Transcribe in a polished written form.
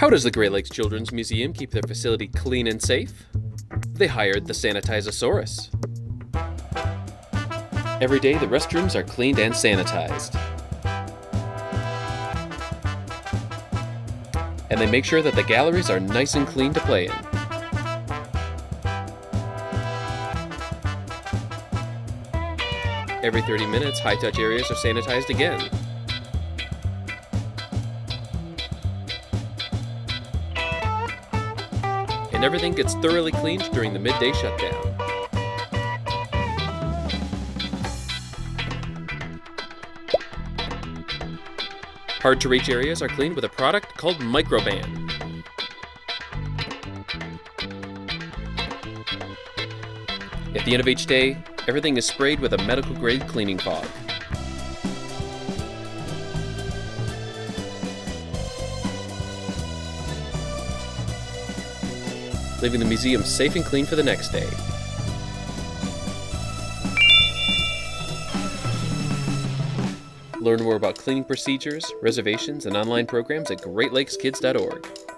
How does the Great Lakes Children's Museum keep their facility clean and safe? They hired the Sanitizeasaurus. Every day, the restrooms are cleaned and sanitized. And they make sure that the galleries are nice and clean to play in. Every 30 minutes, high-touch areas are sanitized again. And everything gets thoroughly cleaned during the midday shutdown. Hard-to-reach areas are cleaned with a product called Microban. At the end of each day, everything is sprayed with a medical-grade cleaning fog. Leaving the museum safe and clean for the next day. Learn more about cleaning procedures, reservations, and online programs at greatlakeskids.org.